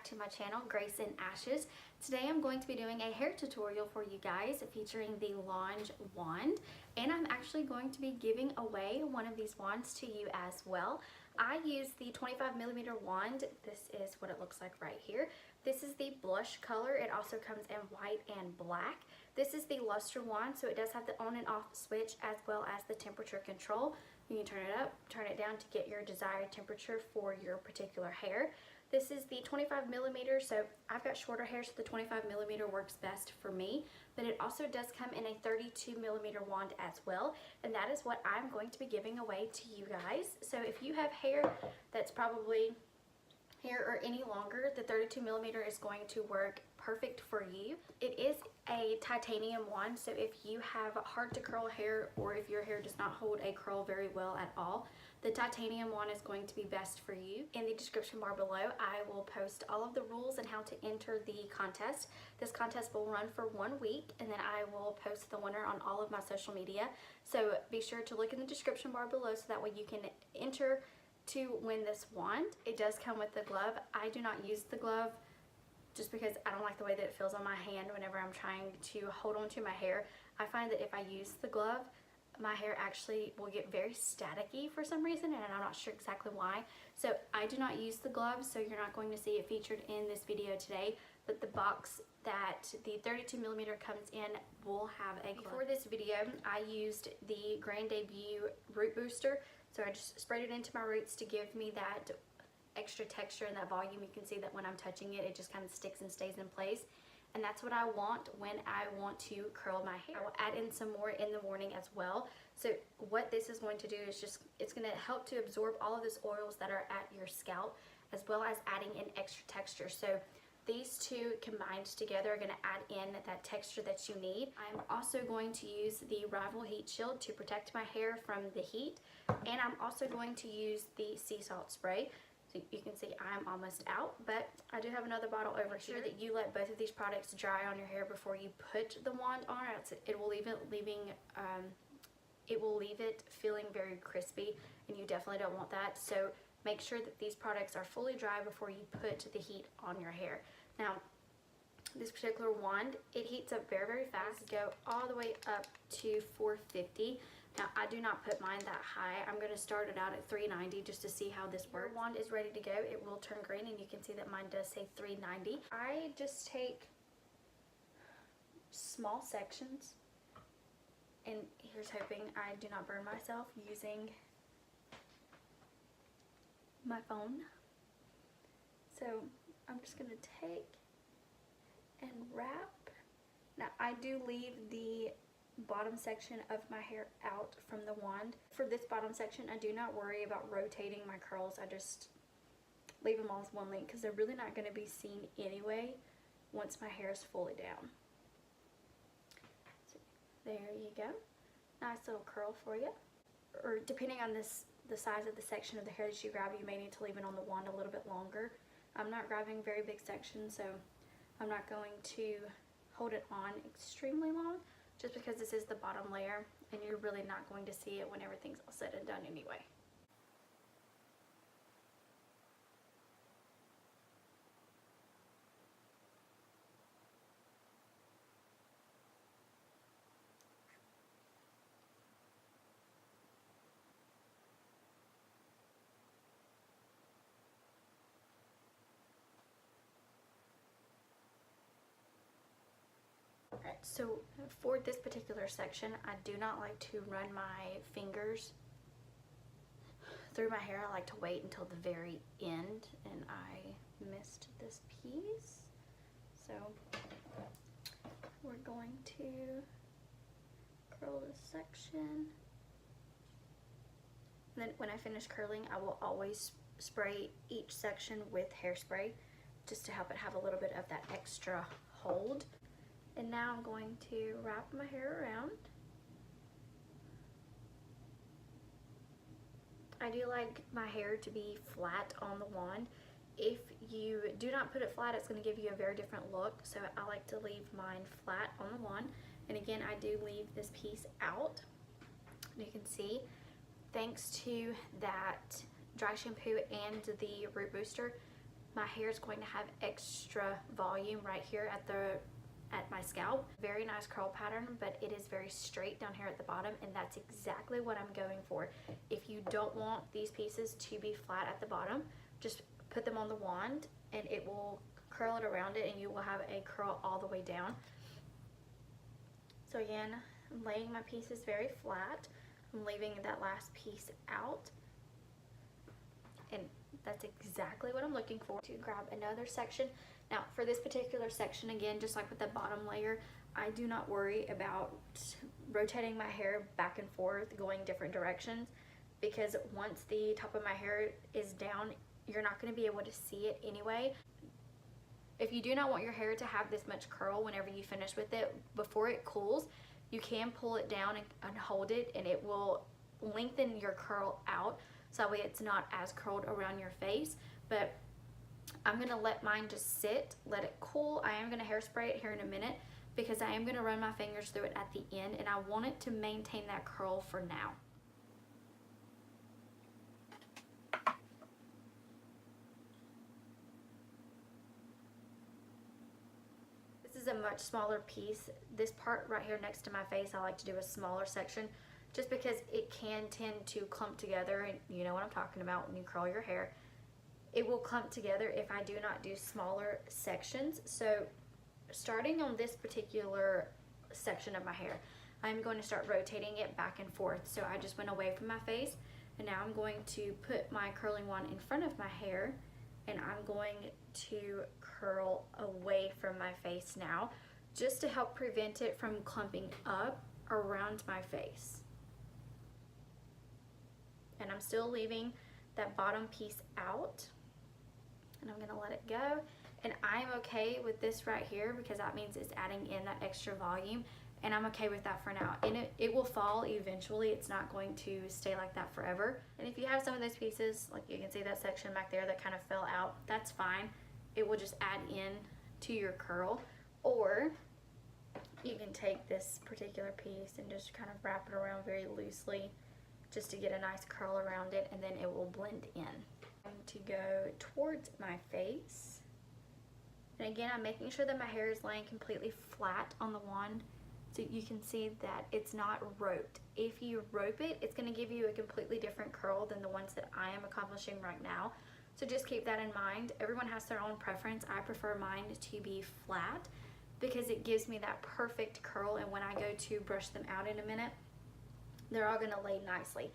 back to my channel, Grace and Ashes. Today I'm going to be doing a hair tutorial for you guys featuring the ANGE wand, and I'm actually going to be giving away one of these wands to you as well. I use the 25mm wand. This is what it looks like right here. This is the blush color. It also comes in white and black. This is the luster wand, so it does have the on and off switch as well as the temperature control. You can turn it up, turn it down to get your desired temperature for your particular hair. This is the 25mm, so I've got shorter hair, so the 25mm works best for me, but it also does come in a 32mm wand as well, and that is what I'm going to be giving away to you guys. So if you have hair that's probably here or any longer, the 32mm is going to work perfect for you. It is a titanium wand, so if you have hard to curl hair or if your hair does not hold a curl very well at all, the titanium wand is going to be best for you. In the description bar below, I will post all of the rules and how to enter the contest. This contest will run for 1 week, and then I will post the winner on all of my social media. So be sure to look in the description bar below so that way you can enter to win this wand. It does come with the glove. I do not use the glove just because I don't like the way that it feels on my hand whenever I'm trying to hold on to my hair. I find that if I use the glove, my hair actually will get very staticky for some reason, and I'm not sure exactly why. So I do not use the glove, so you're not going to see it featured in this video today, but the box that the 32mm comes in will have a glove. For this video, I used the Grand Debut Root Booster, so I just sprayed it into my roots to give me that extra texture and that volume. You can see that when I'm touching it, it just kind of sticks and stays in place. And that's what I want when I want to curl my hair. I will add in some more in the morning as well. So what this is going to do is just, it's going to help to absorb all of those oils that are at your scalp, as well as adding in extra texture. So these two combined together are going to add in that texture that you need. I'm also going to use the Rival Heat Shield to protect my hair from the heat. And I'm also going to use the sea salt spray. So you can see I'm almost out, but I do have another bottle over here. That you let both of these products dry on your hair before you put the wand on it. It will leave it feeling very crispy, and you definitely don't want that. So make sure that these products are fully dry before you put the heat on your hair. Now, this particular wand, it heats up very, very fast. Go all the way up to 450. Now, I do not put mine that high. I'm going to start it out at 390 just to see how this works. Your wand is ready to go. It will turn green, and you can see that mine does say 390. I just take small sections, and here's hoping I do not burn myself using my phone. So I'm just going to take and wrap. Now, I do leave the bottom section of my hair out from the wand. For this bottom section, I do not worry about rotating my curls. I just leave them all as one length because they're really not going to be seen anyway once my hair is fully down. So there you go. Nice little curl for you. Or depending on the size of the section of the hair that you grab, you may need to leave it on the wand a little bit longer. I'm not grabbing very big sections, so I'm not going to hold it on extremely long, just because this is the bottom layer and you're really not going to see it when everything's all said and done anyway. Alright, so for this particular section, I do not like to run my fingers through my hair. I like to wait until the very end, and I missed this piece. So we're going to curl this section. And then when I finish curling, I will always spray each section with hairspray just to help it have a little bit of that extra hold. And now I'm going to wrap my hair around. I do like my hair to be flat on the wand. If you do not put it flat, it's going to give you a very different look. So I like to leave mine flat on the wand. And again, I do leave this piece out. You can see, thanks to that dry shampoo and the root booster, my hair is going to have extra volume right here at my scalp. Very nice curl pattern, but it is very straight down here at the bottom, and that's exactly what I'm going for. If you don't want these pieces to be flat at the bottom, just put them on the wand and it will curl it around it, and you will have a curl all the way down. So again, I'm laying my pieces very flat. I'm leaving that last piece out, and that's exactly what I'm looking for. To grab another section. Now for this particular section, again, just like with the bottom layer, I do not worry about rotating my hair back and forth, going different directions, because once the top of my hair is down, you're not going to be able to see it anyway. If you do not want your hair to have this much curl whenever you finish with it, before it cools, you can pull it down and hold it, and it will lengthen your curl out, so that way it's not as curled around your face. But I'm going to let mine just sit, let it cool. I am going to hairspray it here in a minute because I am going to run my fingers through it at the end, and I want it to maintain that curl for now. This is a much smaller piece. This part right here next to my face, I like to do a smaller section just because it can tend to clump together, and you know what I'm talking about when you curl your hair. It will clump together if I do not do smaller sections. So starting on this particular section of my hair, I'm going to start rotating it back and forth. So I just went away from my face, and now I'm going to put my curling wand in front of my hair, and I'm going to curl away from my face now, just to help prevent it from clumping up around my face. And I'm still leaving that bottom piece out, and I'm gonna let it go. And I'm okay with this right here because that means it's adding in that extra volume, and I'm okay with that for now. And it will fall eventually. It's not going to stay like that forever. And if you have some of those pieces, like you can see that section back there that kind of fell out, that's fine. It will just add in to your curl. Or you can take this particular piece and just kind of wrap it around very loosely just to get a nice curl around it, and then it will blend in. I'm going to go towards my face. And again, I'm making sure that my hair is laying completely flat on the wand, so you can see that it's not roped. If you rope it, it's going to give you a completely different curl than the ones that I am accomplishing right now. So just keep that in mind. Everyone has their own preference. I prefer mine to be flat because it gives me that perfect curl, and when I go to brush them out in a minute, they're all going to lay nicely.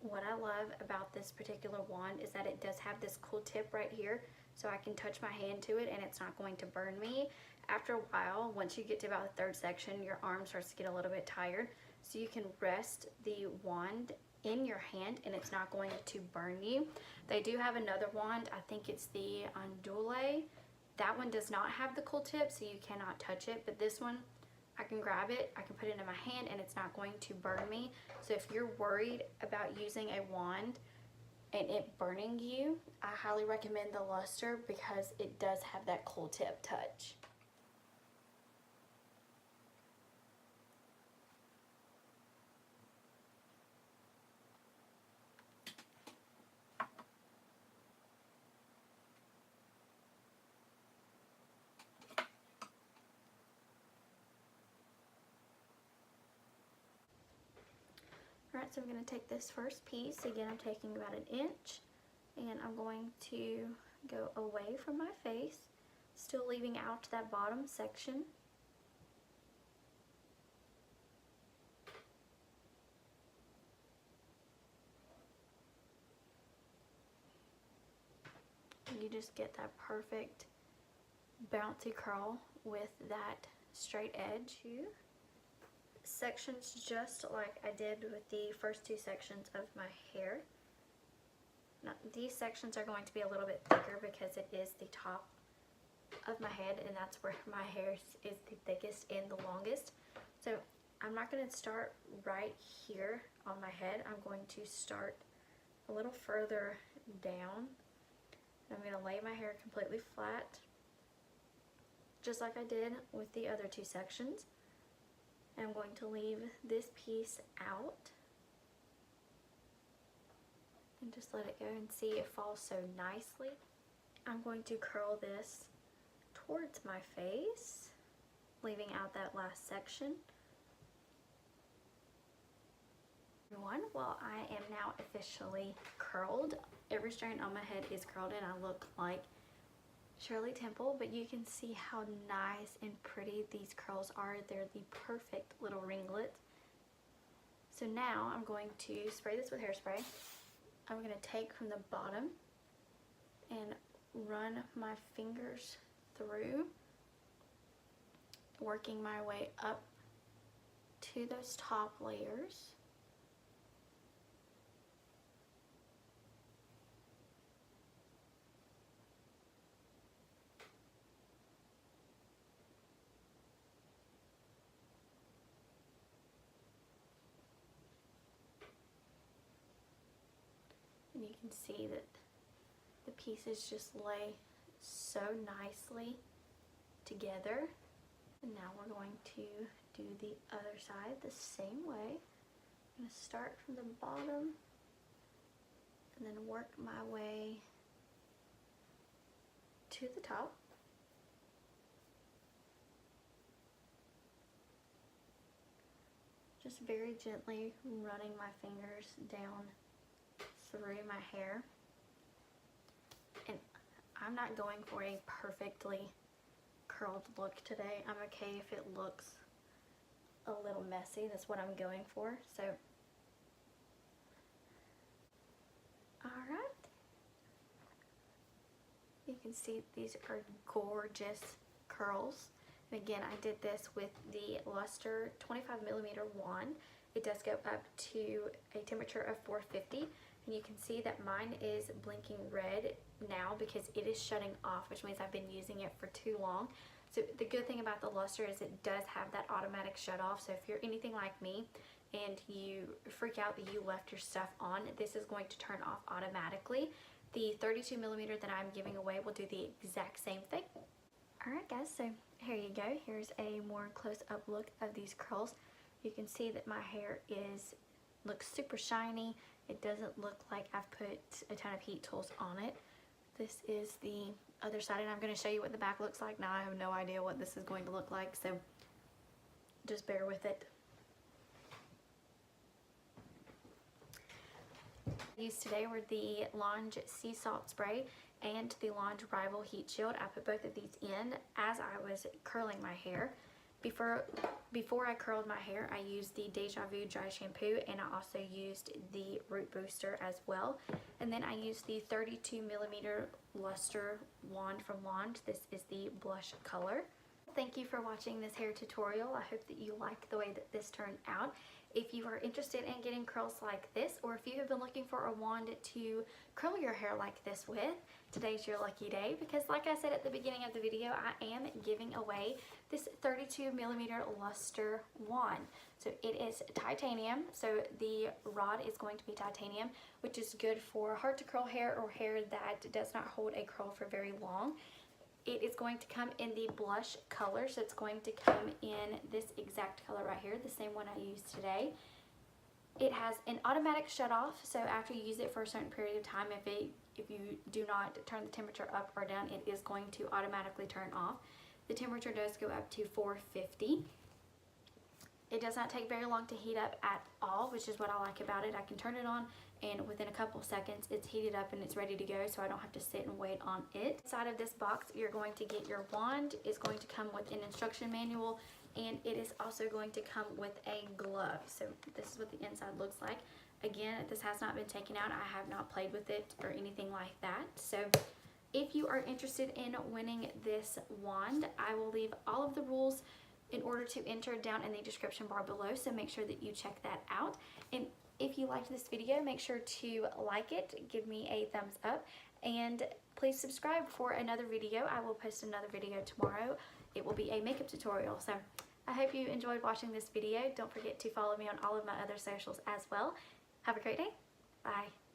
What I love about this particular wand is that it does have this cool tip right here, so I can touch my hand to it and it's not going to burn me. After a while, once you get to about the third section, your arm starts to get a little bit tired, so you can rest the wand in your hand and it's not going to burn you. They do have another wand, I think it's the Andule. That one does not have the cool tip, so you cannot touch it, but this one, I can grab it, I can put it in my hand, and it's not going to burn me. So if you're worried about using a wand and it burning you, I highly recommend the Luster because it does have that cool tip touch. Alright, so I'm going to take this first piece. Again, I'm taking about 1 inch, and I'm going to go away from my face, still leaving out that bottom section. You just get that perfect bouncy curl with that straight edge. Sections just like I did with the first 2 sections of my hair. Now, these sections are going to be a little bit thicker because it is the top of my head, and that's where my hair is the thickest and the longest. So I'm not going to start right here on my head. I'm going to start a little further down. I'm going to lay my hair completely flat, just like I did with the other 2 sections. I'm going to leave this piece out and just let it go and see it falls so nicely. I'm going to curl this towards my face, leaving out that last section. Everyone, well, I am now officially curled. Every strand on my head is curled and I look like Shirley Temple, but you can see how nice and pretty these curls are. They're the perfect little ringlets. So now I'm going to spray this with hairspray. I'm going to take from the bottom and run my fingers through, working my way up to those top layers. And you can see that the pieces just lay so nicely together. And now we're going to do the other side the same way. I'm going to start from the bottom and then work my way to the top. Just very gently running my fingers down through my hair. And I'm not going for a perfectly curled look today. I'm okay if it looks a little messy. That's what I'm going for. So, alright. You can see these are gorgeous curls. And again, I did this with the Luster 25mm wand. It does go up to a temperature of 450. And you can see that mine is blinking red now because it is shutting off, which means I've been using it for too long. So the good thing about the Luster is it does have that automatic shut off. So if you're anything like me and you freak out that you left your stuff on, this is going to turn off automatically. The 32mm that I'm giving away will do the exact same thing. Alright guys, so here you go. Here's a more close-up look of these curls. You can see that my hair looks super shiny. It doesn't look like I've put a ton of heat tools on it. This is the other side, and I'm going to show you what the back looks like. Now I have no idea what this is going to look like, so just bear with it. Used today were the ANGE Sea Salt Spray and the ANGE Rival Heat Shield. I put both of these in as I was curling my hair. Before I curled my hair, I used the Deja Vu dry shampoo, and I also used the root booster as well. And then I used the 32mm Luster wand from ANGE. This is the blush color. Thank you for watching this hair tutorial. I hope that you like the way that this turned out. If you are interested in getting curls like this, or if you have been looking for a wand to curl your hair like this with, today's your lucky day, because like I said at the beginning of the video, I am giving away this 32mm Luster wand. So it is titanium, so the rod is going to be titanium, which is good for hard to curl hair or hair that does not hold a curl for very long. It is going to come in the blush color, so it's going to come in this exact color right here, the same one I used today. It has an automatic shut off, so after you use it for a certain period of time, if you do not turn the temperature up or down, it is going to automatically turn off. The temperature does go up to 450. It does not take very long to heat up at all, which is what I like about it. I can turn it on and within a couple seconds it's heated up and it's ready to go, so I don't have to sit and wait on it. Inside of this box, you're going to get your wand. It's going to come with an instruction manual, and it is also going to come with a glove. So this is what the inside looks like. Again, this has not been taken out. I have not played with it or anything like that. So if you are interested in winning this wand, I will leave all of the rules in order to enter down in the description bar below, so make sure that you check that out. And if you liked this video, make sure to like it, give me a thumbs up, and please subscribe for another video. I will post another video tomorrow. It will be a makeup tutorial. So I hope you enjoyed watching this video. Don't forget to follow me on all of my other socials as well. Have a great day. Bye.